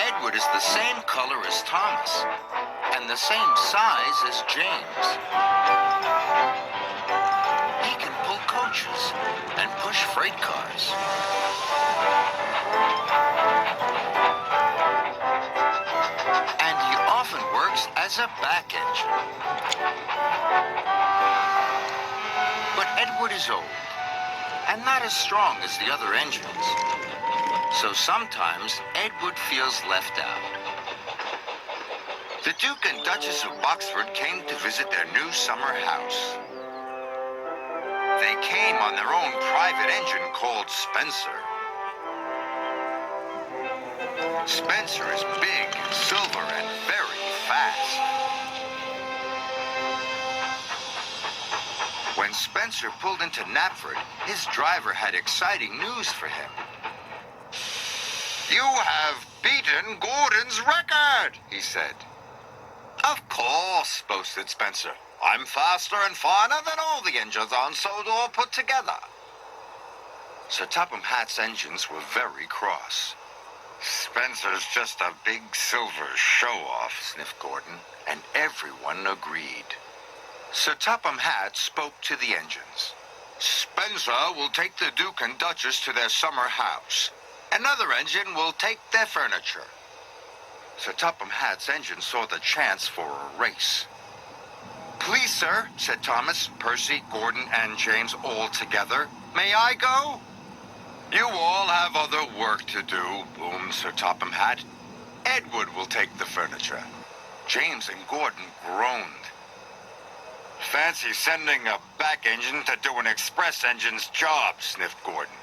Edward is the same color as Thomas and the same size as James. He can pull coaches and push freight cars. And he often works as a back engine. But Edward is old and not as strong as the other engines. So sometimes Edward feels left out. The Duke and Duchess of Boxford came to visit their new summer house. They came on their own private engine called Spencer. Spencer is big, silver, and very fast. When Spencer pulled into Knapford, his driver had exciting news for him. "You have beaten Gordon's record," he said. "Of course," boasted Spencer. "I'm faster and finer than all the engines on Sodor put together." Sir Topham Hatt's engines were very cross. "Spencer's just a big silver show-off," sniffed Gordon, and everyone agreed. Sir Topham Hatt spoke to the engines. "Spencer will take the Duke and Duchess to their summer house. Another engine will take their furniture." Sir Topham Hatt's engine saw the chance for a race. "Please, sir," said Thomas, Percy, Gordon, and James all together. "May I go?" "You all have other work to do," boomed Sir Topham Hatt. "Edward will take the furniture." James and Gordon groaned. "Fancy sending a back engine to do an express engine's job," sniffed Gordon.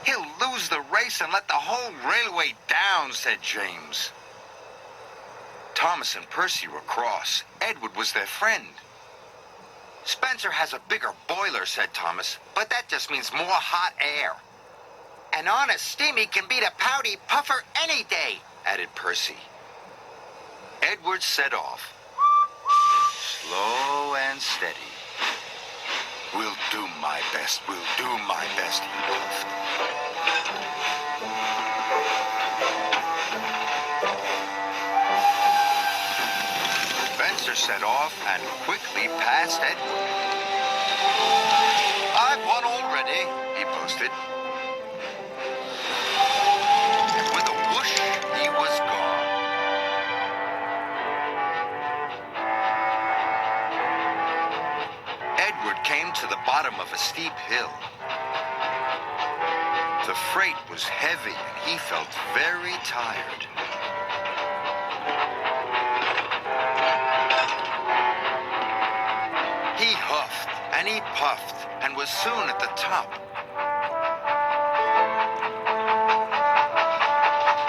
"He'll lose the race and let the whole railway down," said James. Thomas and Percy were cross. Edward was their friend. "Spencer has a bigger boiler," said Thomas, "but that just means more hot air." "And honest steamy can beat a pouty puffer any day," added Percy. Edward set off. Slow and steady. "We'll do my best, we'll do my best," he puffed. Spencer set off and quickly passed Edward. "I've won already," he boasted. And with a whoosh, he was gone. Edward came to the bottom of a steep hill. The freight was heavy and he felt very tired. He huffed and he puffed and was soon at the top.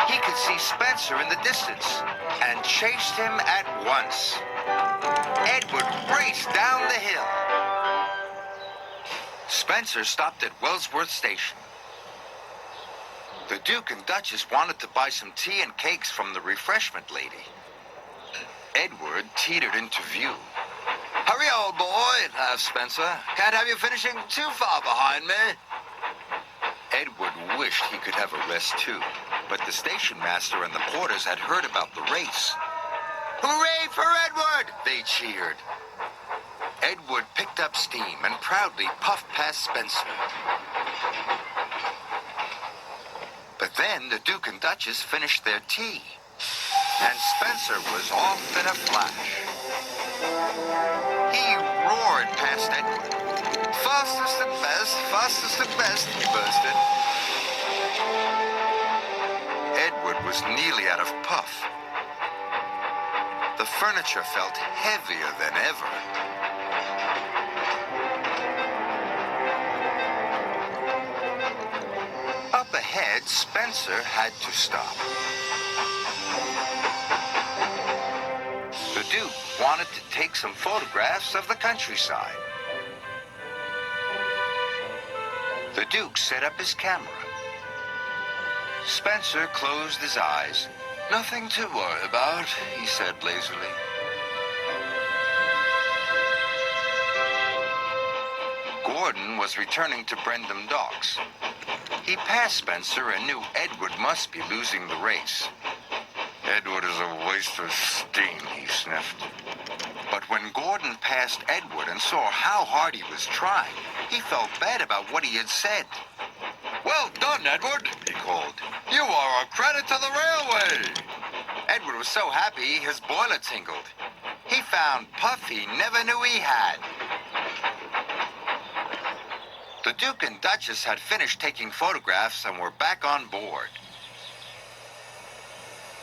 He could see Spencer in the distance and chased him at once. Edward raced down the hill. Spencer stopped at Wellsworth Station. The Duke and Duchess wanted to buy some tea and cakes from the refreshment lady. Edward teetered into view. "Hurry, old boy," laughed Spencer. "Can't have you finishing too far behind me." Edward wished he could have a rest too, but the station master and the porters had heard about the race. "Hooray for Edward!" they cheered. Edward picked up steam and proudly puffed past Spencer. But then the Duke and Duchess finished their tea, and Spencer was off in a flash. He roared past Edward. "Fastest and best," he boasted. Edward was nearly out of puff. The furniture felt heavier than ever. Up ahead, Spencer had to stop. The Duke wanted to take some photographs of the countryside. The Duke set up his camera. Spencer closed his eyes. "Nothing to worry about," he said lazily. Gordon was returning to Brendam Docks. He passed Spencer and knew Edward must be losing the race. Edward is a waste of steam, he sniffed. But when Gordon passed Edward and saw how hard he was trying, he felt bad about what he had said. "Well done, Edward," he called. "You are a credit to the railway." Edward was so happy his boiler tingled. He found puff he never knew he had. The Duke and Duchess had finished taking photographs and were back on board.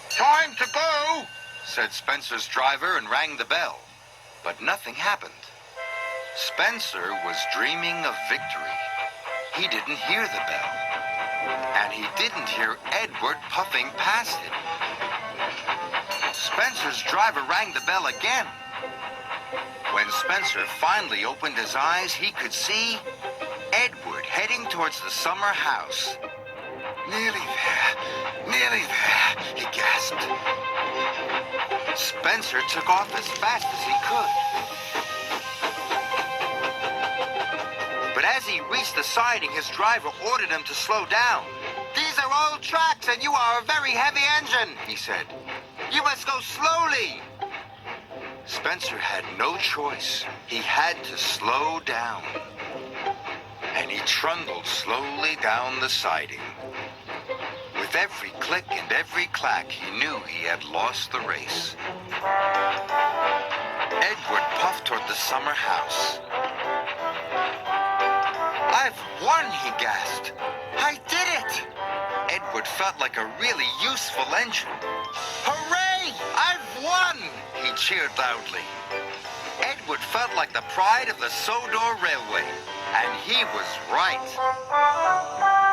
"Time to go," said Spencer's driver and rang the bell. But nothing happened. Spencer was dreaming of victory. He didn't hear the bell. And he didn't hear Edward puffing past him. Spencer's driver rang the bell again. When Spencer finally opened his eyes, he could see Edward heading towards the summer house. Nearly there, he gasped. Spencer took off as fast as he could. But as he reached the siding, his driver ordered him to slow down. "These are old tracks and you are a very heavy engine," he said. "You must go slowly." Spencer had no choice. He had to slow down. And he trundled slowly down the siding. With every click and every clack, he knew he had lost the race. Edward puffed toward the summer house. "I've won," he gasped. "I did it!" Edward felt like a really useful engine. "Hooray! I've won!" he cheered loudly. Edward felt like the pride of the Sodor Railway, and he was right.